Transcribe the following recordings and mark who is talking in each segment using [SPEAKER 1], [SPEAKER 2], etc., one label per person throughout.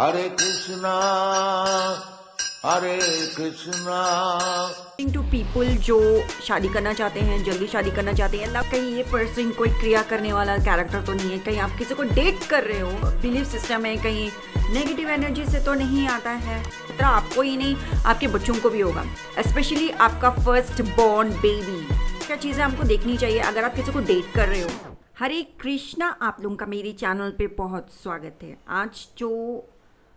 [SPEAKER 1] हरे Krishna Hare Krishna.
[SPEAKER 2] Two people जो शादी करना चाहते हैं, जल्दी शादी करना चाहते हैं, अल्लाह कहीं ये पर्सन कोई क्रिया करने वाला कैरेक्टर तो नहीं है, कहीं आप किसी को डेट कर रहे हो, बिलीफ सिस्टम है, कहीं नेगेटिव एनर्जी से तो नहीं आता है। खतरा आपको ही नहीं, आपके बच्चों को भी होगा, स्पेशली आपका फर्स्ट बॉर्न बेबी। क्या चीज़ें हमको देखनी चाहिए अगर आप किसी को डेट कर रहे हो। हरे कृष्णा, आप लोगों का मेरे चैनल पे बहुत स्वागत है। आज जो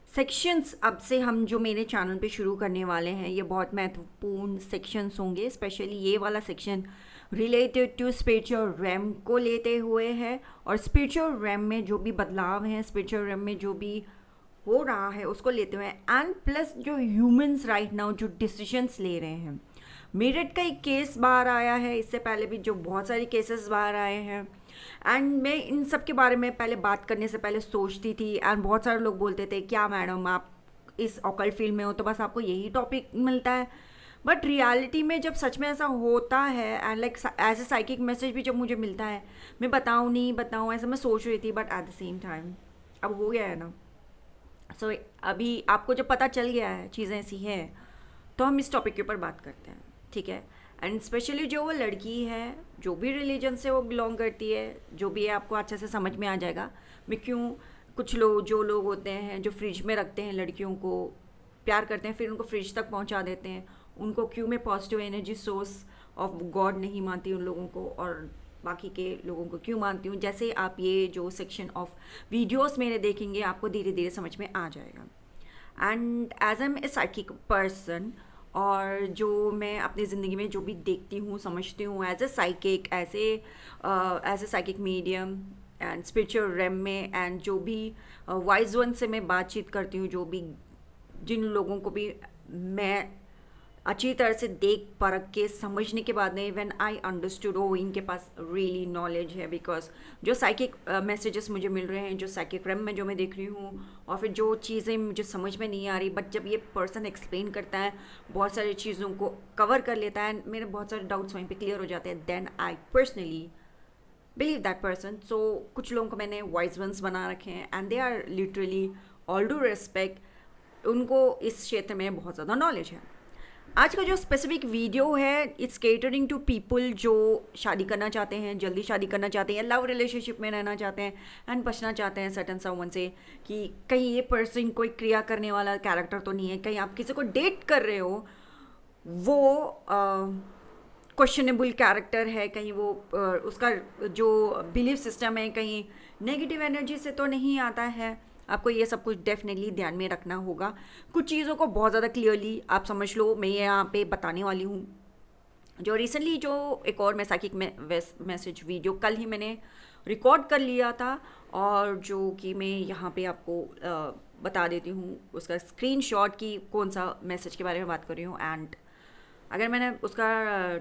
[SPEAKER 2] सेक्शंस अब से हम जो मेरे चैनल पे शुरू करने वाले हैं, ये बहुत महत्वपूर्ण सेक्शंस होंगे। स्पेशली ये वाला section related to spiritual realm को लेते हुए है, और स्पिरिचुअल रैम में जो भी बदलाव हैं, स्पिरिचुअल रैम में जो भी हो रहा है उसको लेते हुए, एंड प्लस जो ह्यूमंस राइट नाउ जो डिसीजंस ले रहे हैं। मेरठ का एक केस बाहर आया है, इससे पहले भी जो बहुत सारे केसेस बाहर आए हैं, एंड मैं इन सब के बारे में पहले बात करने से पहले सोचती थी, एंड बहुत सारे लोग बोलते थे क्या मैडम आप इस ऑकल्ट फील्ड में हो तो बस आपको यही टॉपिक मिलता है। बट रियलिटी में जब सच में ऐसा होता है, एंड लाइक ऐसे साइकिक मैसेज भी जब मुझे मिलता है, मैं बताऊँ नहीं बताऊँ ऐसा मैं सोच रही थी, but at the same time अब हो गया है ना। सो अभी आपको जब पता चल गया है चीज़ें ऐसी हैं, तो हम इस टॉपिक के ऊपर बात करते हैं, ठीक है। एंड स्पेशली जो वो लड़की है, जो भी रिलीजन से वो बिलोंग करती है, जो भी है आपको अच्छे से समझ में आ जाएगा मैं क्यों कुछ लोग जो लोग होते हैं जो फ्रिज में रखते हैं लड़कियों को, प्यार करते हैं फिर उनको फ्रिज तक पहुंचा देते हैं, उनको क्यों मैं positive energy source of God नहीं मानती उन लोगों को, और बाकी के लोगों को क्यों मानती हूँ। जैसे आप ये जो सेक्शन ऑफ वीडियोस मेरे देखेंगे आपको धीरे धीरे समझ में आ जाएगा। And as am a psychic person, और जो मैं अपनी ज़िंदगी में जो भी देखती हूँ समझती हूँ as a psychic, as a psychic medium and spiritual realm में, एंड जो भी वाइज वन से मैं बातचीत करती हूँ, जो भी जिन लोगों को भी मैं अच्छी तरह से देख परख के समझने के बाद में व्हेन आई अंडरस्टूड ओ इनके पास रियली नॉलेज है। बिकॉज जो साइकिक मैसेजेस मुझे मिल रहे हैं, जो साइकिक रैम में जो मैं देख रही हूँ, और फिर जो चीज़ें मुझे समझ में नहीं आ रही, बट जब ये पर्सन एक्सप्लेन करता है, बहुत सारी चीज़ों को कवर कर लेता है, मेरे बहुत सारे डाउट्स वहीं पे क्लियर हो जाते हैं, then I personally believe that person. So कुछ लोगों को मैंने वाइज वंस बना रखे हैं, and they are literally all do respect, उनको इस क्षेत्र में बहुत ज़्यादा नॉलेज है। आज का जो स्पेसिफिक वीडियो है, इट्स केटरिंग टू पीपल जो शादी करना चाहते हैं, जल्दी शादी करना चाहते हैं, लव रिलेशनशिप में रहना चाहते हैं, एंड बचना चाहते हैं सर्टन समवन से कि कहीं ये पर्सन कोई क्रिया करने वाला कैरेक्टर तो नहीं है, कहीं आप किसी को डेट कर रहे हो वो क्वेश्चनेबल कैरेक्टर है, कहीं वो उसका जो बिलीफ सिस्टम है कहीं नेगेटिव एनर्जी से तो नहीं आता है। आपको ये सब कुछ डेफिनेटली ध्यान में रखना होगा। कुछ चीज़ों को बहुत ज़्यादा क्लियरली आप समझ लो, मैं यहाँ पे बताने वाली हूँ। जो रिसेंटली जो एक और मैं साइकिक मैसेज वीडियो कल ही मैंने रिकॉर्ड कर लिया था, और जो कि मैं यहाँ पे आपको बता देती हूँ उसका स्क्रीनशॉट की कौन सा मैसेज के बारे में बात कर रही हूँ। एंड अगर मैंने उसका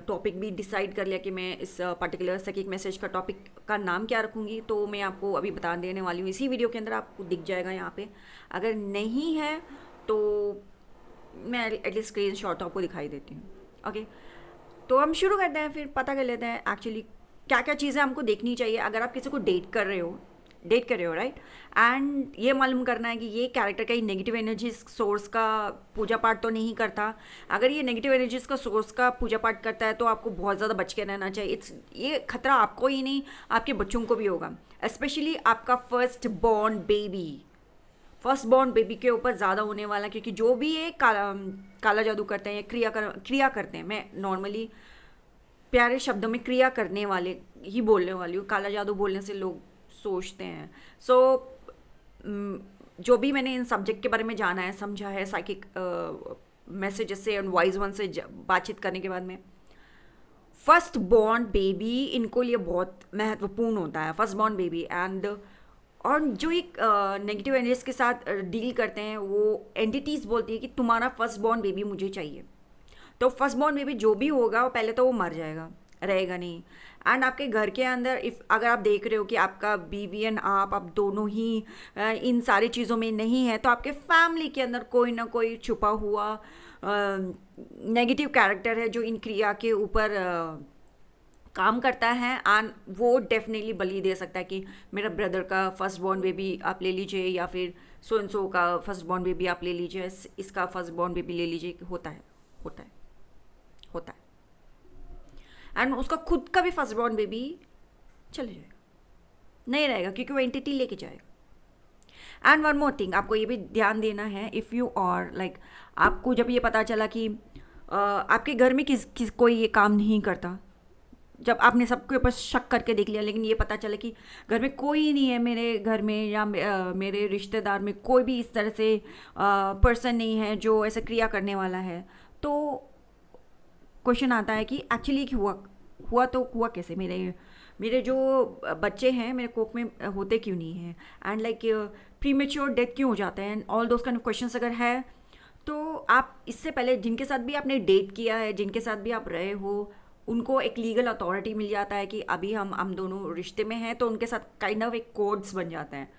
[SPEAKER 2] टॉपिक भी डिसाइड कर लिया कि मैं इस पर्टिकुलर साइकिक मैसेज का टॉपिक का नाम क्या रखूँगी, तो मैं आपको अभी बता देने वाली हूँ, इसी वीडियो के अंदर आपको दिख जाएगा यहाँ पे। अगर नहीं है तो मैं एटलीस्ट स्क्रीन शॉट आपको दिखाई देती हूँ। ओके, तो हम शुरू करते हैं, फिर पता कर लेते हैं एक्चुअली क्या क्या चीज़ें हमको देखनी चाहिए अगर आप किसी को डेट कर रहे हो राइट। एंड ये मालूम करना है कि ये कैरेक्टर का ही नेगेटिव एनर्जी सोर्स का पूजा पाठ तो नहीं करता। अगर ये नेगेटिव एनर्जीज का सोर्स का पूजा पाठ करता है तो आपको बहुत ज़्यादा बच के रहना चाहिए। ये खतरा आपको ही नहीं, आपके बच्चों को भी होगा, स्पेशली आपका फर्स्ट बॉर्न बेबी के ऊपर ज़्यादा होने वाला, क्योंकि जो भी ये काला जादू करते हैं या क्रिया करते हैं, मैं नॉर्मली प्यारे शब्दों में क्रिया करने वाले ही बोलने वाली हूँ, काला जादू बोलने से लोग सोचते हैं। सो जो भी मैंने इन सब्जेक्ट के बारे में जाना है, समझा है साइकिक मैसेजेस से और वाइज वन से बातचीत करने के बाद में, फर्स्ट बॉर्न बेबी इनको लिए बहुत महत्वपूर्ण होता है, फर्स्ट बॉर्न बेबी। एंड और जो एक नेगेटिव एनर्जीज के साथ डील करते हैं, वो एंटिटीज़ बोलती है कि तुम्हारा फर्स्ट बॉर्न बेबी मुझे चाहिए। तो फर्स्ट बॉर्न बेबी जो भी होगा वो पहले तो वो मर जाएगा, रहेगा नहीं। एंड आपके घर के अंदर अगर आप देख रहे हो कि आपका बीवी एंड आप दोनों ही इन सारी चीज़ों में नहीं है, तो आपके फैमिली के अंदर कोई ना कोई छुपा हुआ नेगेटिव कैरेक्टर है जो इन क्रिया के ऊपर काम करता है, एंड वो डेफिनेटली बलि दे सकता है कि मेरा ब्रदर का फर्स्ट बॉर्न बेबी आप ले लीजिए, या फिर सो एंड सो का फर्स्ट बॉर्न बेबी आप ले लीजिए, इसका फर्स्ट बॉर्न बेबी ले लीजिए, होता है होता है होता है। एंड उसका खुद का भी फर्स्ट बॉर्न बेबी चले जाएगा, नहीं रहेगा, क्योंकि वो एंटिटी लेके जाएगा। एंड वन मोर थिंग, आपको ये भी ध्यान देना है, इफ़ यू और लाइक आपको जब ये पता चला कि आपके घर में किस कोई ये काम नहीं करता, जब आपने सबके ऊपर शक करके देख लिया, लेकिन ये पता चला कि घर में कोई नहीं है, मेरे घर में या मेरे रिश्तेदार में कोई भी इस तरह से पर्सन नहीं है जो ऐसा क्रिया करने वाला है, तो क्वेश्चन आता है कि एक्चुअली हुआ तो हुआ कैसे, मेरे जो बच्चे हैं मेरे कोख में होते क्यों नहीं हैं, एंड लाइक प्रीमेच्योर डेथ क्यों हो जाते हैं, all those kind of questions अगर है तो आप इससे पहले जिनके साथ भी आपने डेट किया है, जिनके साथ भी आप रहे हो, उनको एक लीगल अथॉरिटी मिल जाता है कि अभी हम दोनों रिश्ते में हैं, तो उनके साथ काइंड ऑफ एक कोड्स बन जाते हैं।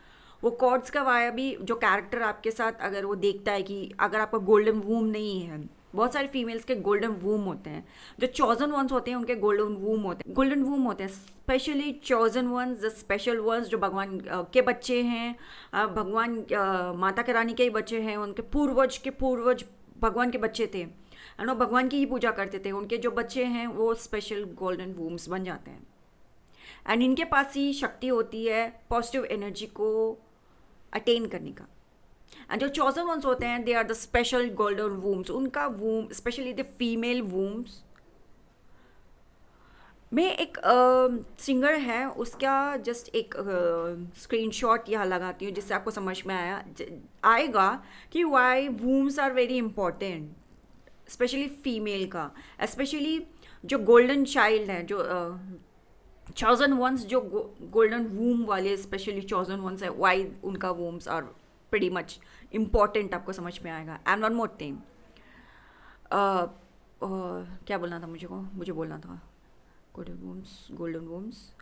[SPEAKER 2] वो कोड्स का वाया भी जो कैरेक्टर आपके साथ अगर वो देखता है कि अगर आपका गोल्डन वूम नहीं है, बहुत सारी फीमेल्स के गोल्डन वूम होते हैं, जो चॉजन वंस होते हैं उनके गोल्डन वूम होते हैं, specially chosen ones, the special ones जो भगवान के बच्चे हैं, भगवान माता के रानी के ही बच्चे हैं, उनके पूर्वज भगवान के बच्चे थे, एंड वो भगवान की ही पूजा करते थे, उनके जो बच्चे हैं वो स्पेशल गोल्डन वूम्स बन जाते हैं। एंड इनके पास ही शक्ति होती है पॉजिटिव एनर्जी को अटेन करने का। एंड जो चॉजन वंस होते हैं they are the special golden wombs, उनका womb specially the female wombs में एक सिंगर है, उसका जस्ट एक स्क्रीनशॉट यहाँ लगाती हूँ जिससे आपको समझ में आएगा कि why wombs are very important, specially female का, स्पेशली जो गोल्डन चाइल्ड है, जो चॉजन वंस, जो गोल्डन वूम वाले स्पेशली चॉजन वंस है, वाई उनका wombs are pretty much important, आपको समझ में आएगा। एंड वन मोर थिंग, क्या बोलना था मुझे बोलना था गोल्डन वूम्स,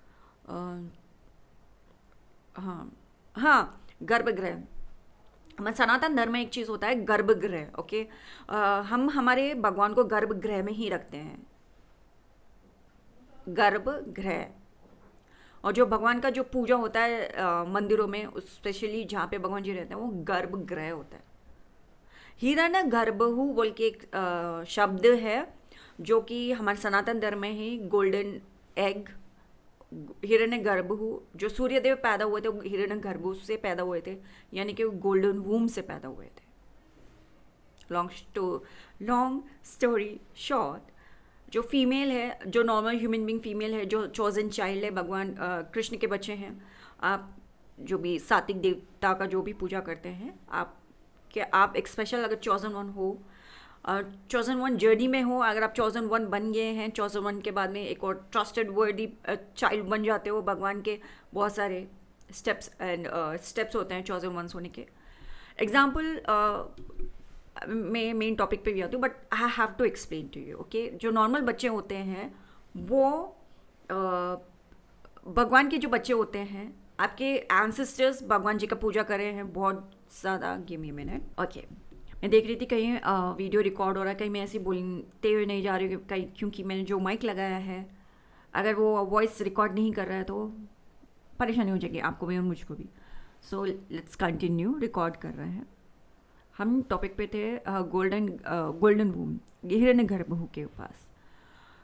[SPEAKER 2] हाँ गर्भगृह। हमारे सनातन धर्म में एक चीज़ होता है गर्भगृह, ओके। हम हमारे भगवान को गर्भगृह में ही रखते हैं, गर्भगृह। और जो भगवान का जो पूजा होता है मंदिरों में, स्पेशली जहाँ पे भगवान जी रहते हैं, वो गर्भगृह होता है। हिरण्य गर्भहु बोल के एक शब्द है जो कि हमारे सनातन धर्म में ही गोल्डन एग, हिरण्य गर्भहु, जो सूर्यदेव पैदा हुए थे वो हिरण्य गर्भहु से पैदा हुए थे, यानी कि वो गोल्डन वूम से पैदा हुए थे। लॉन्ग स्टोरी शॉर्ट, जो फीमेल है, जो नॉर्मल ह्यूमन बीइंग फीमेल है, जो चॉजन चाइल्ड है, भगवान कृष्ण के बच्चे हैं, आप जो भी सात्विक देवता का जो भी पूजा करते हैं, आप एक स्पेशल अगर चॉजन वन हो, चॉजन वन जर्नी में हो, अगर आप चॉजन वन बन गए हैं, चॉजन वन के बाद में एक और ट्रस्टेड वर्डी चाइल्ड बन जाते हो, भगवान के बहुत सारे स्टेप्स होते हैं चॉजन वंस होने के। एग्जाम्पल मैं मेन टॉपिक पे भी आती हूँ, but I have to explain to you, okay. जो नॉर्मल बच्चे होते हैं वो भगवान के जो बच्चे होते हैं, आपके एंसेस्टर्स भगवान जी का पूजा कर रहे हैं बहुत ज़्यादा। Give me a minute, okay. मैं देख रही थी कहीं वीडियो रिकॉर्ड हो रहा है, कहीं मैं ऐसे बोलते हुए नहीं जा रही हूँ, कहीं क्योंकि मैंने जो माइक लगाया है अगर वो वॉइस रिकॉर्ड नहीं कर रहा है तो परेशानी हो जाएगी आपको भी और मुझको भी। सो लेट्स कंटिन्यू, रिकॉर्ड कर रहे हैं। हम टॉपिक पे थे गोल्डन वूम, हिरण्य गर्भहु के पास।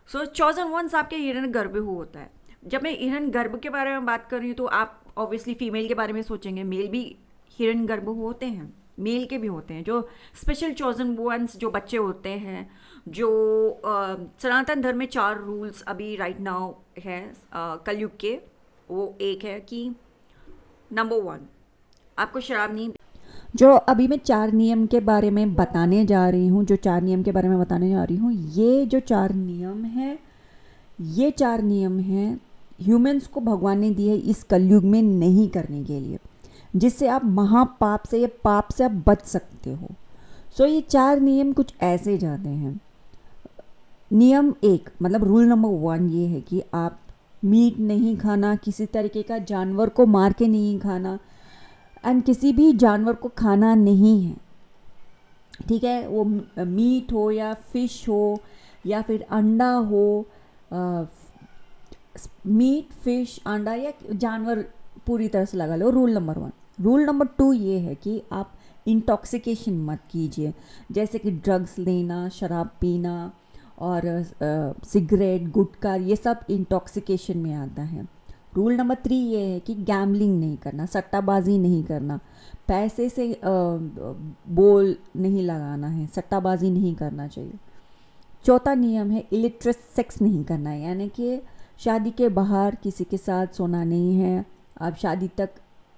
[SPEAKER 2] सो चॉजन वंस आपके हिरण्य गर्भहु होता है। जब मैं हिरण्य गर्भ के बारे में बात कर रही हूँ तो आप ऑब्वियसली फीमेल के बारे में सोचेंगे, मेल भी हिरण्य गर्भहु होते हैं, मेल के भी होते हैं, जो स्पेशल चॉजन वंस जो बच्चे होते हैं, जो सनातन धर्म में 4 रूल्स अभी राइट नाउ है कलयुग के। वो एक है कि नंबर 1 आपको शराब नहीं,
[SPEAKER 3] जो अभी मैं 4 नियम के बारे में बताने जा रही हूँ, ये जो 4 नियम है, ये 4 नियम हैं ह्यूमंस को भगवान ने दिए इस कलयुग में नहीं करने के लिए, जिससे आप महापाप से या पाप से आप बच सकते हो। सो ये 4 नियम कुछ ऐसे जाते हैं। नियम 1 मतलब रूल नंबर 1 ये है कि आप मीट नहीं खाना, किसी तरीके का जानवर को मार के नहीं खाना, एंड किसी भी जानवर को खाना नहीं है, ठीक है। वो मीट हो या फिश हो या फिर अंडा हो, मीट, फिश, अंडा या जानवर पूरी तरह से लगा लो, रूल नंबर 1। रूल नंबर 2 ये है कि आप इंटॉक्सिकेशन मत कीजिए, जैसे कि ड्रग्स लेना, शराब पीना और सिगरेट, गुटखा, ये सब इंटॉक्सिकेशन में आता है। रूल नंबर 3 ये है कि गैम्बलिंग नहीं करना, सट्टाबाजी नहीं करना, पैसे से बोल नहीं लगाना है, सट्टाबाजी नहीं करना चाहिए। चौथा नियम है इलिटरेट सेक्स नहीं करना है, यानी कि शादी के बाहर किसी के साथ सोना नहीं है। आप शादी तक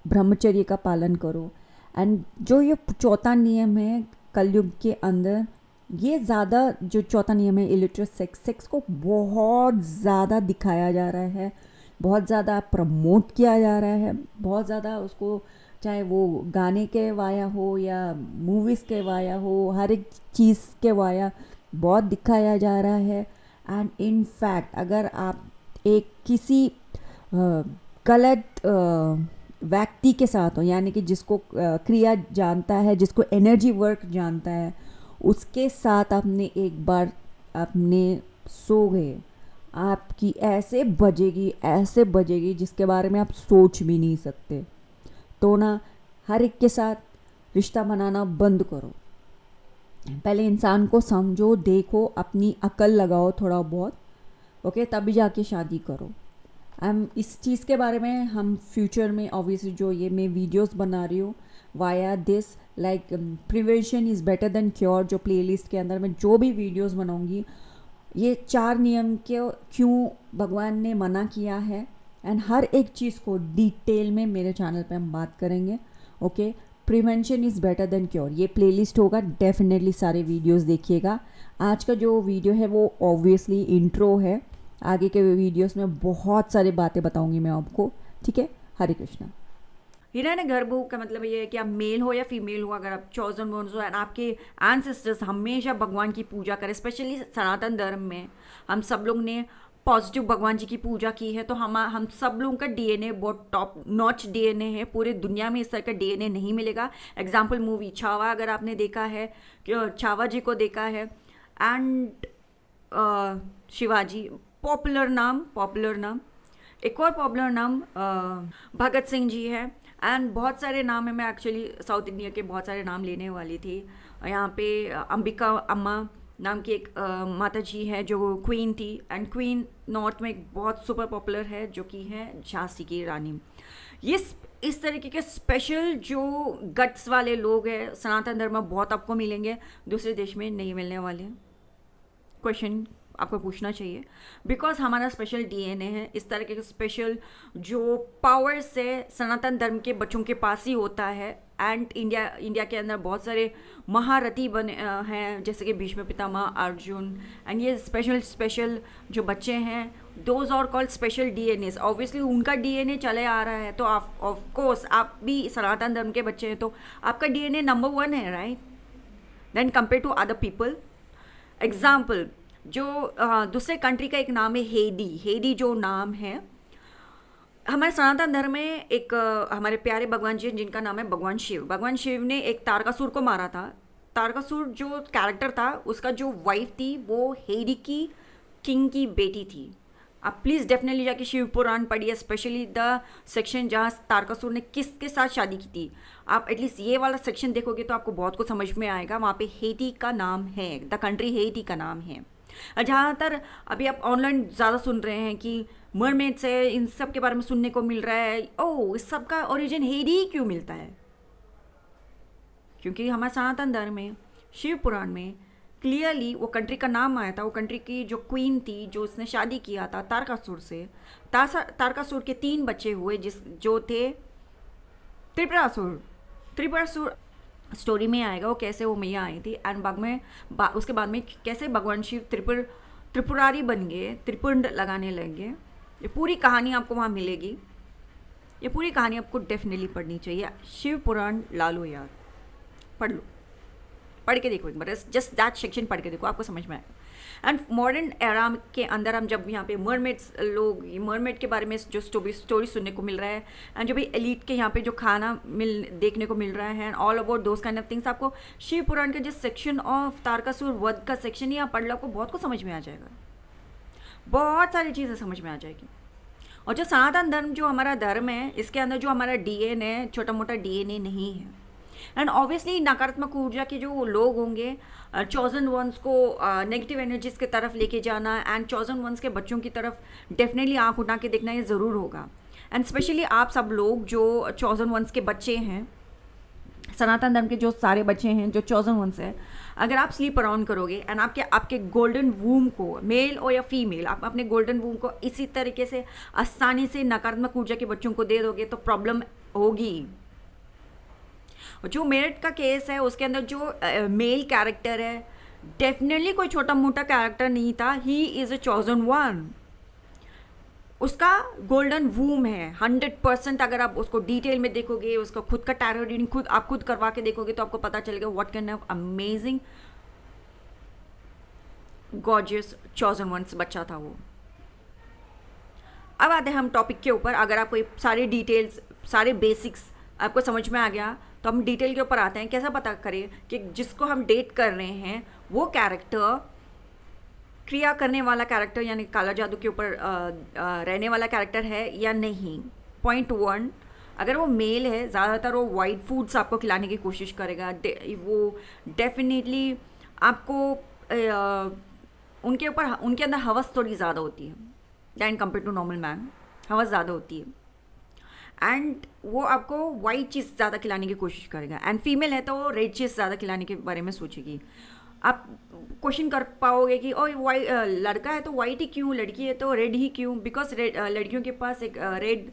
[SPEAKER 3] ब्रह्मचर्य का पालन करो। एंड जो ये चौथा नियम है कलयुग के अंदर, ये ज़्यादा जो चौथा नियम है इलिटरेट सेक्स को बहुत ज़्यादा दिखाया जा रहा है, बहुत ज़्यादा प्रमोट किया जा रहा है, बहुत ज़्यादा उसको, चाहे वो गाने के वाया हो या मूवीज़ के वाया हो, हर एक चीज़ के वाया बहुत दिखाया जा रहा है। एंड इन फैक्ट अगर आप एक किसी गलत व्यक्ति के साथ हो, यानी कि जिसको क्रिया जानता है, जिसको एनर्जी वर्क जानता है, उसके साथ आपने एक बार आपने सो गए, आपकी ऐसे बजेगी जिसके बारे में आप सोच भी नहीं सकते। तो ना हर एक के साथ रिश्ता बनाना बंद करो। पहले इंसान को समझो, देखो, अपनी अकल लगाओ थोड़ा बहुत, ओके, तभी जाके शादी करो। इस चीज़ के बारे में हम फ्यूचर में ऑब्वियसली जो ये मैं वीडियोस बना रही हूँ via this, like prevention is better than cure, जो प्लेलिस्ट के अंदर मैं जो भी वीडियोस बनाऊँगी, ये 4 नियम के क्यों भगवान ने मना किया है, एंड हर एक चीज़ को डिटेल में मेरे चैनल पे हम बात करेंगे। Okay, prevention is better than cure, ये प्लेलिस्ट होगा, डेफिनेटली सारे वीडियोस देखिएगा। आज का जो वीडियो है वो ऑब्वियसली इंट्रो है, आगे के वीडियोस में बहुत सारी बातें बताऊंगी मैं आपको, ठीक है। हरे कृष्णा।
[SPEAKER 2] हिरण्यगर्भ का मतलब ये है कि आप मेल हो या फीमेल हो, अगर आप चॉजन वंस हो, आपके एंसेस्टर्स हमेशा भगवान की पूजा करें। स्पेशली सनातन धर्म में हम सब लोग ने पॉजिटिव भगवान जी की पूजा की है, तो हम सब लोगों का डीएनए बहुत टॉप नॉच डीएनए है। पूरे दुनिया में इस तरह का डीएनए नहीं मिलेगा। एग्जाम्पल मूवी छावा अगर आपने देखा है, छावा जी को देखा है, एंड शिवाजी, पॉपुलर नाम, एक और पॉपुलर नाम भगत सिंह जी है, एंड बहुत सारे नाम है। मैं एक्चुअली साउथ इंडिया के बहुत सारे नाम लेने वाली थी। यहाँ पे अंबिका अम्मा नाम की एक माता जी है जो क्वीन थी, एंड क्वीन नॉर्थ में एक बहुत सुपर पॉपुलर है जो कि है झांसी की रानी। ये इस तरीके के स्पेशल जो गट्स वाले लोग हैं सनातन धर्म में बहुत आपको मिलेंगे, दूसरे देश में नहीं मिलने वाले। क्वेश्चन आपको पूछना चाहिए, बिकॉज हमारा स्पेशल डीएनए है। इस तरह के स्पेशल जो पावर से सनातन धर्म के बच्चों के पास ही होता है। एंड इंडिया के अंदर बहुत सारे महारथी बने हैं, जैसे कि भीष्म पितामह, अर्जुन, एंड ये स्पेशल जो बच्चे हैं, those are called special DNAs. Obviously उनका डीएनए चले आ रहा है, तो आप ऑफकोर्स आप भी सनातन धर्म के बच्चे हैं, तो आपका डीएनए नंबर 1 है, right, than compare to other people. Example, जो दूसरे कंट्री का एक नाम है हेडी जो नाम है, हमारे सनातन धर्म में एक हमारे प्यारे भगवान जी जिनका नाम है भगवान शिव ने एक तारकासुर को मारा था। तारकासुर जो कैरेक्टर था, उसका जो वाइफ थी वो हेडी की किंग की बेटी थी। आप प्लीज़ डेफिनेटली जाके शिव पुराण पढ़िए, स्पेशली द सेक्शन जहाँ तारकासुर ने किसके साथ शादी की थी। आप एटलीस्ट ये वाला सेक्शन देखोगे तो आपको बहुत कुछ समझ में आएगा। वहाँ पे हेटी का नाम है, द कंट्री हेटी का नाम है। जहाँ तक अभी आप ऑनलाइन ज़्यादा सुन रहे हैं कि मरमेड्स है, इन सब के बारे में सुनने को मिल रहा है। ओह, इस सब का ओरिजिन हेडी क्यों मिलता है? क्योंकि हमारे सनातन धर्म में शिव पुराण में क्लियरली वो कंट्री का नाम आया था। वो कंट्री की जो क्वीन थी, जो उसने शादी किया था तारकासुर से, तारकासुर के 3 बच्चे हुए जो थे त्रिपुरासुर स्टोरी में आएगा वो कैसे वो मैया आई थी, एंड उसके बाद में कैसे भगवान शिव त्रिपुरारी बन गए, त्रिपुंड लगाने लगे। ये पूरी कहानी आपको वहाँ मिलेगी। ये पूरी कहानी आपको डेफिनेटली पढ़नी चाहिए। शिव पुराण ला लो यार, पढ़ के देखो एक बार, जस्ट दैट सेक्शन पढ़ के देखो, आपको समझ में आएगा। एंड मॉडर्न एरा के अंदर हम जब यहाँ पे मरमेड के बारे में जो स्टोरी सुनने को मिल रहा है, एंड जो भी एलिट के यहाँ पे जो खाना देखने को मिल रहा है, and all about those kind of things, आपको शिव पुराण का जिस सेक्शन ऑफ तारकासुर वध का सेक्शन यहाँ पढ़ लो, आपको बहुत कुछ समझ में आ जाएगा, बहुत सारी चीज़ें समझ में आ जाएगी। और जो सनातन धर्म जो हमारा धर्म है, इसके अंदर जो हमारा डीएनए है, छोटा मोटा डीएनए नहीं है। एंड ऑब्वियसली नकारात्मक ऊर्जा के जो लोग होंगे, चॉजन वंस को नेगेटिव एनर्जीज की तरफ लेके जाना, एंड चॉजन वंस के बच्चों की तरफ डेफिनेटली आंख उठा के देखना ये ज़रूर होगा। एंड स्पेशली आप सब लोग जो चॉजन वंस के बच्चे हैं, सनातन धर्म के जो सारे बच्चे हैं जो चॉजन वंस है, अगर आप स्लीप अराउंड करोगे एंड आपके गोल्डन वूम को, मेल और या फीमेल, आप अपने गोल्डन वूम को इसी तरीके से आसानी से नकारात्मक ऊर्जा के बच्चों को दे दोगे तो प्रॉब्लम होगी। जो मेरठ का केस है उसके अंदर जो मेल कैरेक्टर है, डेफिनेटली कोई छोटा मोटा कैरेक्टर नहीं था, he is a chosen one. उसका गोल्डन वूम है 100%। अगर आप उसको डिटेल में देखोगे, उसका खुद का टैरो रीडिंग आप खुद करवा के देखोगे तो आपको पता चलेगा what kind of amazing gorgeous chosen ones बच्चा था वो। अब आते हैं हम टॉपिक के ऊपर। अगर आपको सारे डिटेल्स, सारे बेसिक्स आपको समझ में आ गया तो हम डिटेल के ऊपर आते हैं। कैसा पता करें कि जिसको हम डेट कर रहे हैं वो कैरेक्टर क्रिया करने वाला कैरेक्टर, यानी काला जादू के ऊपर रहने वाला कैरेक्टर है या नहीं। पॉइंट 1, अगर वो मेल है, ज़्यादातर वो वाइट फूड्स आपको खिलाने की कोशिश करेगा। वो डेफिनेटली आपको उनके अंदर हवस थोड़ी ज़्यादा होती है than compare to normal man, हवस ज़्यादा होती है। एंड वो आपको वाइट चीज़ ज़्यादा खिलाने की कोशिश करेगा। एंड फीमेल है तो वो रेड चीज़ ज़्यादा खिलाने के बारे में सोचेगी। आप क्वेश्चन कर पाओगे कि ओ वाइट लड़का है तो वाइट ही क्यों, लड़की है तो रेड ही क्यों? बिकॉज लड़कियों के पास एक रेड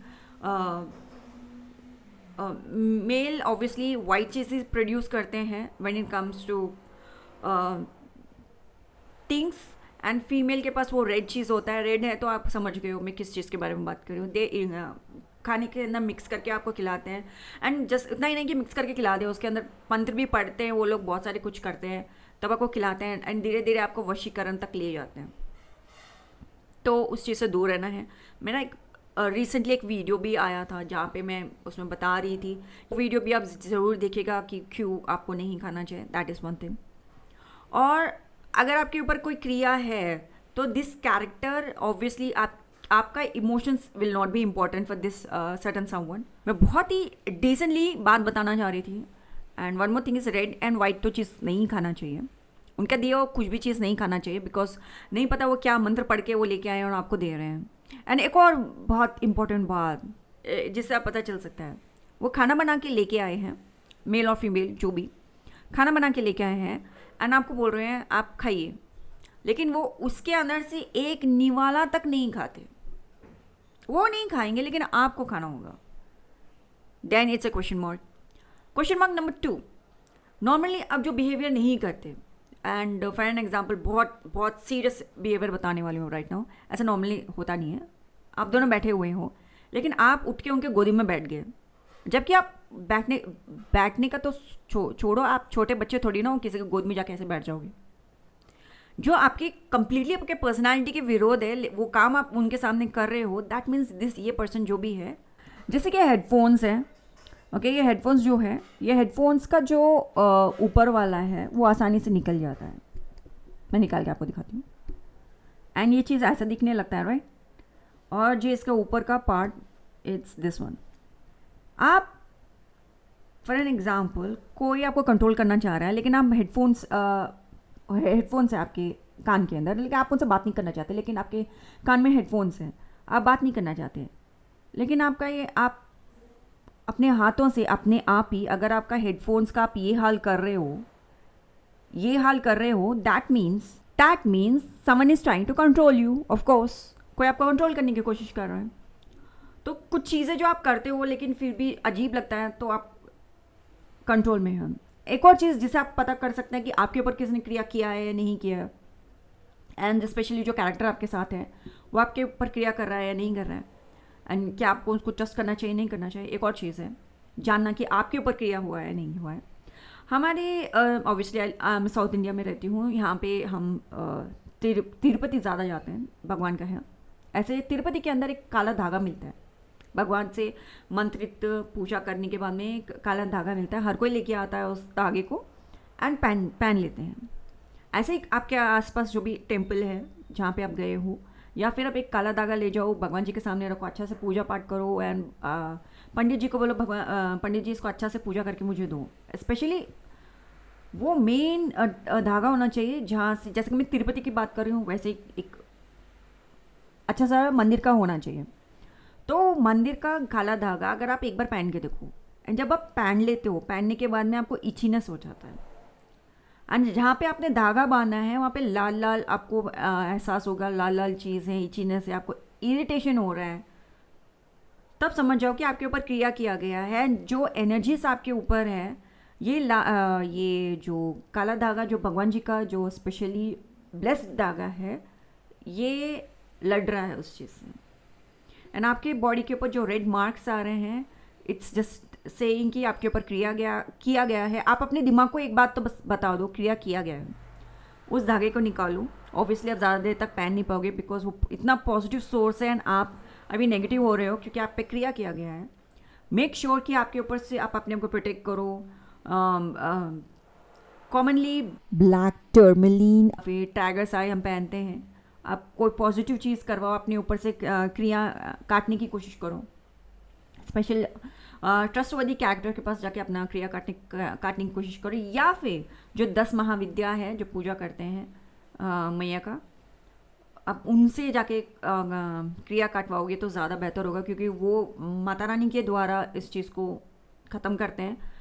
[SPEAKER 2] मेल ऑब्वियसली वाइट चीज़ प्रोड्यूस करते हैं when it comes two things, and female के पास वो रेड चीज़ होता है। रेड है तो आप समझ गए हो मैं किस चीज़ के बारे में बात कर रही हूँ। दे खाने के अंदर मिक्स करके आपको खिलाते हैं। एंड जस्ट इतना ही नहीं कि मिक्स करके खिला दे, उसके अंदर मंत्र भी पढ़ते हैं वो लोग, बहुत सारे कुछ करते हैं तब आपको खिलाते हैं एंड धीरे धीरे आपको वशीकरण तक ले जाते हैं। तो उस चीज़ से दूर रहना है। मेरा एक रिसेंटली एक वीडियो भी आया था जहाँ पे मैं उसमें बता रही थी, वीडियो भी आप ज़रूर देखिएगा कि क्यों आपको नहीं खाना चाहिए, दैट इज़ वन थिंग। और अगर आपके ऊपर कोई क्रिया है तो दिस कैरेक्टर ऑब्वियसली आपका emotions will not be important for this certain someone. मैं बहुत ही डिसेंटली बात बताना चाह रही थी। And one more thing is red and white तो चीज़ नहीं खाना चाहिए, उनका दिया वो कुछ भी चीज़ नहीं खाना चाहिए, बिकॉज नहीं पता वो क्या मंत्र पढ़ के वो लेके आए और आपको दे रहे हैं। एंड एक और बहुत इंपॉर्टेंट बात जिससे आप पता चल सकता है, वो खाना बना के लेके आए हैं, मेल और फीमेल जो भी खाना बना के लेके आए हैं एंड आपको बोल रहे हैं आप खाइए, लेकिन वो उसके अंदर से एक निवाला तक नहीं खाते। वो नहीं खाएंगे लेकिन आपको खाना होगा, then it's a question mark. Question mark number 2, normally आप जो बिहेवियर नहीं करते, एंड फॉर एन एग्जाम्पल बहुत सीरियस बिहेवियर बताने वाली हूँ राइट नाउ। ऐसा नॉर्मली होता नहीं है, आप दोनों बैठे हुए हो लेकिन आप उठ के उनके गोदी में बैठ गए, जबकि आप बैठने का तो छोड़ो, आप छोटे बच्चे थोड़ी ना हो किसी के गोद में जाके ऐसे बैठ जाओगे। जो आपकी कंप्लीटली आपके पर्सनालिटी के विरोध है वो काम आप उनके सामने कर रहे हो, दैट मीन्स दिस ये पर्सन जो भी है, जैसे कि हेडफोन्स है, ओके ये हेडफोन्स जो है, ये हेडफोन्स का जो ऊपर वाला है वो आसानी से निकल जाता है। मैं निकाल के आपको दिखाती हूँ। एंड ये चीज़ ऐसा दिखने लगता है राइट, और जो इसका ऊपर का पार्ट इट्स दिस वन। आप फॉर एन एग्जाम्पल कोई आपको कंट्रोल करना चाह रहा है लेकिन आप हेडफोन्स है आपके कान के अंदर, लेकिन आप उनसे बात नहीं करना चाहते, लेकिन आपके कान में हेडफोन्स हैं, आप बात नहीं करना चाहते, लेकिन आपका ये आप अपने हाथों से अपने आप ही अगर आपका हेडफोन्स का आप ये हाल कर रहे हो, that means someone is trying to control you. Of course कोई आपको कंट्रोल करने की कोशिश कर रहा है। तो कुछ चीज़ें जो आप करते हो लेकिन फिर भी अजीब लगता है तो आप कंट्रोल में हैं। एक और चीज़ जिसे आप पता कर सकते हैं कि आपके ऊपर किसने क्रिया किया है या नहीं किया है, एंड स्पेशली जो कैरेक्टर आपके साथ है वो आपके ऊपर क्रिया कर रहा है या नहीं कर रहा है, एंड क्या आपको उसको ट्रस्ट करना चाहिए नहीं करना चाहिए। एक और चीज़ है जानना कि आपके ऊपर क्रिया हुआ है नहीं हुआ है। हमारे ऑब्वियसली मैं साउथ इंडिया में रहती हूँ, यहाँ पे हम तिरुपति ज़्यादा जाते हैं, भगवान का है। ऐसे तिरुपति के अंदर एक काला धागा मिलता है, भगवान से मंत्रित पूजा करने के बाद में एक काला धागा मिलता है, हर कोई लेके आता है उस धागे को एंड पहन लेते हैं। ऐसे ही आपके आसपास जो भी टेम्पल है जहाँ पे आप गए हो या फिर आप एक काला धागा ले जाओ, भगवान जी के सामने रखो, अच्छा से पूजा पाठ करो एंड पंडित जी को बोलो भगवान पंडित जी इसको अच्छा से पूजा करके मुझे दो। स्पेशली वो मेन धागा होना चाहिए जहाँ से, जैसे कि मैं तिरुपति की बात कर रही हूँ, वैसे एक अच्छा सा मंदिर का होना चाहिए। तो मंदिर का काला धागा अगर आप एक बार पहन के देखो, एंड जब आप पहन लेते हो, पहनने के बाद में आपको इचीनेस हो जाता है, एंड जहाँ पे आपने धागा बांधा है वहाँ पे लाल लाल आपको एहसास होगा, लाल लाल चीज़ है, इचीनेस है, आपको इरिटेशन हो रहा है, तब समझ जाओ कि आपके ऊपर क्रिया किया गया है। जो एनर्जीज आपके ऊपर है, ये जो काला धागा जो भगवान जी का जो स्पेशली ब्लेस्ड धागा है, ये लड़ रहा है उस चीज़ से। एंड आपके बॉडी के ऊपर जो रेड मार्क्स आ रहे हैं, इट्स जस्ट सेइंग कि आपके ऊपर किया गया है। आप अपने दिमाग को एक बात तो बस बता दो, क्रिया किया गया है, उस धागे को निकालो। ऑब्वियसली आप ज़्यादा देर तक पहन नहीं पाओगे बिकॉज वो इतना पॉजिटिव सोर्स है एंड आप अभी नेगेटिव हो रहे हो क्योंकि आप पे क्रिया किया गया है। मेक श्योर कि आपके ऊपर से आप अपने आप को प्रोटेक्ट करो। कॉमनली
[SPEAKER 3] ब्लैक टर्मलीन,
[SPEAKER 2] फिर टाइगर्स आई हम पहनते हैं। आप कोई पॉजिटिव चीज़ करवाओ, अपने ऊपर से क्रिया काटने की कोशिश करो। स्पेशल ट्रस्टवर्दी कैरेक्टर के पास जाके अपना क्रिया काटने की कोशिश करो, या फिर जो 10 महाविद्या है जो पूजा करते हैं मैया का, अब उनसे जाके क्रिया काटवाओगे तो ज़्यादा बेहतर होगा, क्योंकि वो माता रानी के द्वारा इस चीज़ को ख़त्म करते हैं।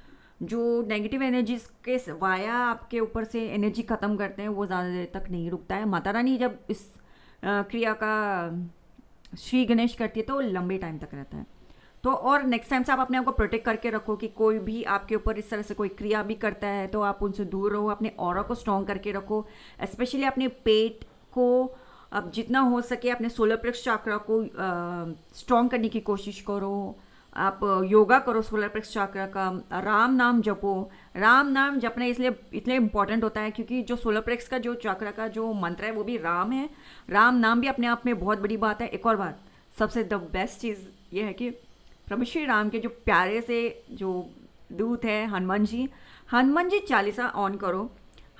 [SPEAKER 2] जो नेगेटिव एनर्जीज के वाया आपके ऊपर से एनर्जी ख़त्म करते हैं, वो ज़्यादा देर तक नहीं रुकता है। माता रानी जब इस क्रिया का श्री गणेश करती है तो लंबे टाइम तक रहता है। तो और नेक्स्ट टाइम से आप अपने आप को प्रोटेक्ट करके रखो कि कोई भी आपके ऊपर इस तरह से कोई क्रिया भी करता है तो आप उनसे दूर रहो। अपने ऑरा को स्ट्रॉन्ग करके रखो, स्पेशली अपने पेट को अब जितना हो सके अपने सोलर प्लेक्स चाक्रा को स्ट्रॉन्ग करने की कोशिश करो। आप योगा करो सोलर प्लेक्स चाक्रा का, राम नाम जपो। राम नाम जपना इसलिए इम्पॉर्टेंट होता है क्योंकि जो सोलर प्लेक्स का जो चाक्रा का जो मंत्र है वो भी राम है। राम नाम भी अपने आप में बहुत बड़ी बात है। एक और बात, सबसे द बेस्ट चीज़ ये है कि प्रभु श्री राम के जो प्यारे से जो दूत है हनुमान जी चालीसा ऑन करो।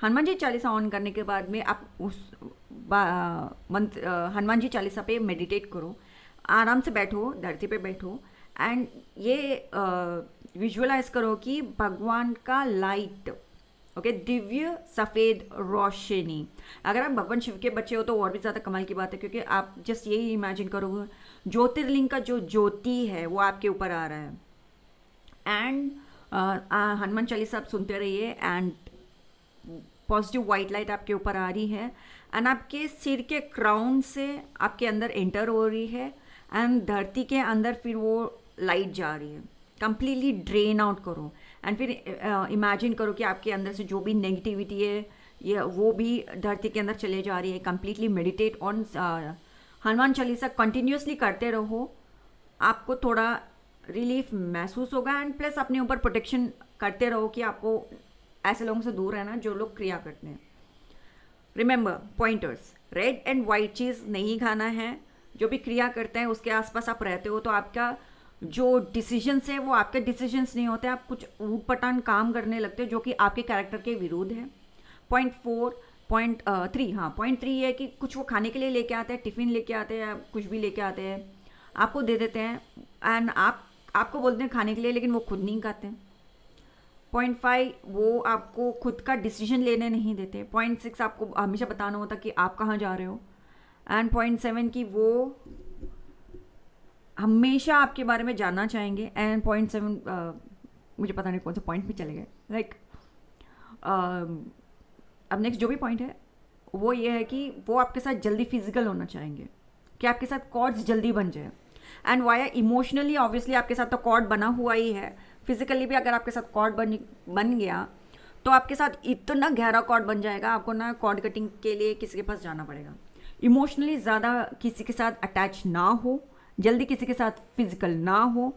[SPEAKER 2] हनुमान जी चालीसा ऑन करने के बाद में आप उस मंत्र हनुमान जी चालीसा पे मेडिटेट करो। आराम से बैठो, धरती पे बैठो एंड ये विजुअलाइज करो कि भगवान का लाइट, ओके, दिव्य सफ़ेद रोशनी। अगर आप भगवान शिव के बच्चे हो तो और भी ज़्यादा कमाल की बात है, क्योंकि आप जस्ट यही इमेजिन करोगे ज्योतिर्लिंग का जो ज्योति है वो आपके ऊपर आ रहा है। एंड हनुमान चालीसा आप सुनते रहिए एंड पॉजिटिव वाइट लाइट आपके ऊपर आ रही है एंड आपके सिर के क्राउन से आपके अंदर एंटर हो रही है एंड धरती के अंदर फिर वो लाइट जा रही है। कंप्लीटली ड्रेन आउट करो एंड फिर इमेजिन करो कि आपके अंदर से जो भी नेगेटिविटी है ये वो भी धरती के अंदर चले जा रही है। Completely meditate on Hanuman Chalisa continuously करते रहो, आपको थोड़ा रिलीफ महसूस होगा एंड प्लस अपने ऊपर प्रोटेक्शन करते रहो कि आपको ऐसे लोगों से दूर रहना जो लोग क्रिया करते हैं। Remember pointers, red and white चीज़ नहीं खाना है। जो भी क्रिया करते हैं उसके आसपास आप रहते हो तो आपका जो डिसीजंस है वो आपके डिसीजंस नहीं होते, आप कुछ ऊट पटांग काम करने लगते हो जो कि आपके कैरेक्टर के विरुद्ध है। पॉइंट 3 ये है कि कुछ वो खाने के लिए लेके आते हैं, टिफ़िन लेके आते हैं, कुछ भी लेके आते हैं, आपको दे देते हैं एंड आपको बोलते हैं खाने के लिए, लेकिन वो खुद नहीं खाते हैं। 0.5 वो आपको खुद का डिसीजन लेने नहीं देते। 0.6 आपको हमेशा बताना होता कि आप कहाँ जा रहे हो एंड 0.7 की वो हमेशा आपके बारे में जानना चाहेंगे एंड 0.7 मुझे पता नहीं कौन से पॉइंट में चले गए। लाइक अब नेक्स्ट जो भी पॉइंट है वो ये है कि वो आपके साथ जल्दी फिजिकल होना चाहेंगे, कि आपके साथ कॉर्ड्स जल्दी बन जाए एंड वाया इमोशनली ऑब्वियसली आपके साथ तो कॉर्ड बना हुआ ही है। फिजिकली भी अगर आपके साथ कॉर्ड बन गया तो आपके साथ इतना गहरा कॉर्ड बन जाएगा, आपको ना कॉर्ड कटिंग के लिए किसी के पास जाना पड़ेगा। इमोशनली ज़्यादा किसी के साथ अटैच ना हो, जल्दी किसी के साथ फिजिकल ना हो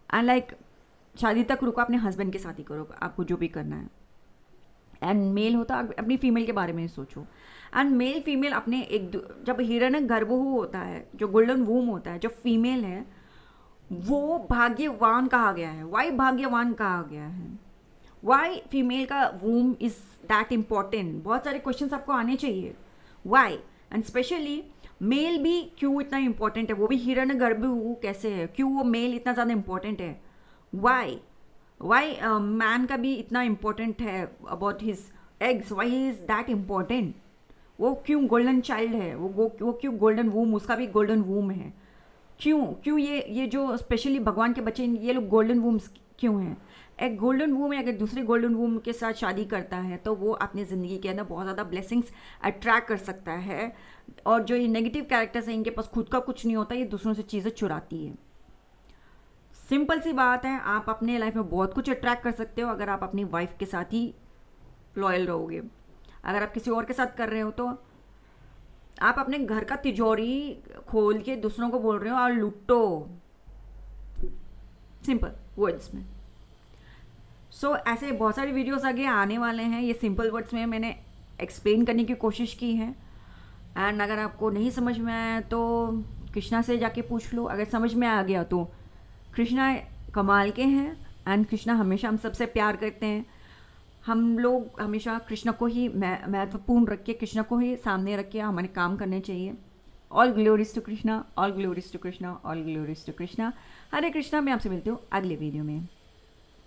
[SPEAKER 2] एंड लाइक शादी तक रुको, अपने हस्बैंड के साथ ही करो आपको जो भी करना है। एंड मेल होता अपनी फीमेल के बारे में सोचो एंड मेल फीमेल अपने जब हिरण्य गर्भहु होता है, जो गोल्डन वूम होता है, जो फीमेल है वो भाग्यवान कहा गया है। वाई भाग्यवान कहा गया है? वाई फीमेल का वूम इज़ दैट इम्पॉर्टेंट? बहुत सारे क्वेश्चंस आपको आने चाहिए वाई। एंड स्पेशली मेल भी क्यों इतना इम्पोर्टेंट है, वो भी हिरण्यगर्भ कैसे है, क्यों वो मेल इतना ज़्यादा इम्पोर्टेंट है, वाई मैन का भी इतना इम्पोर्टेंट है about his eggs, why he is that important, वो क्यों गोल्डन चाइल्ड है, वो क्यों गोल्डन वूम, उसका भी गोल्डन वूम है, क्यों ये जो स्पेशली भगवान के बच्चे ये लोग गोल्डन वूम्स क्यों हैं। एक गोल्डन वूम है अगर दूसरे गोल्डन वूम के साथ शादी करता है तो वो अपनी ज़िंदगी के अंदर बहुत ज़्यादा ब्लेसिंग्स अट्रैक्ट कर सकता है, और जो ये नेगेटिव कैरेक्टर्स हैं इनके पास खुद का कुछ नहीं होता, ये दूसरों से चीज़ें चुराती है। सिंपल सी बात है, आप अपने लाइफ में बहुत कुछ अट्रैक्ट कर सकते हो अगर आप अपनी वाइफ के साथ ही लॉयल रहोगे। अगर आप किसी और के साथ कर रहे हो तो आप अपने घर का तिजोरी खोल के दूसरों को बोल रहे हो और लूटो, सिंपल वर्ड्स में। सो ऐसे बहुत सारी वीडियोस आगे आने वाले हैं, ये सिंपल वर्ड्स में मैंने एक्सप्लेन करने की कोशिश की है। एंड अगर आपको नहीं समझ में आया तो कृष्णा से जाके पूछ लो, अगर समझ में आ गया तो कृष्णा कमाल के हैं एंड कृष्णा हमेशा हम सबसे प्यार करते हैं। हम लोग हमेशा कृष्णा को ही महत्वपूर्ण रख के, कृष्णा को ही सामने रख के हमारे काम करने चाहिए। All glories to Krishna, all glories to Krishna, all glories to Krishna. Hare Krishna. मैं आपसे मिलती हूँ अगले वीडियो में।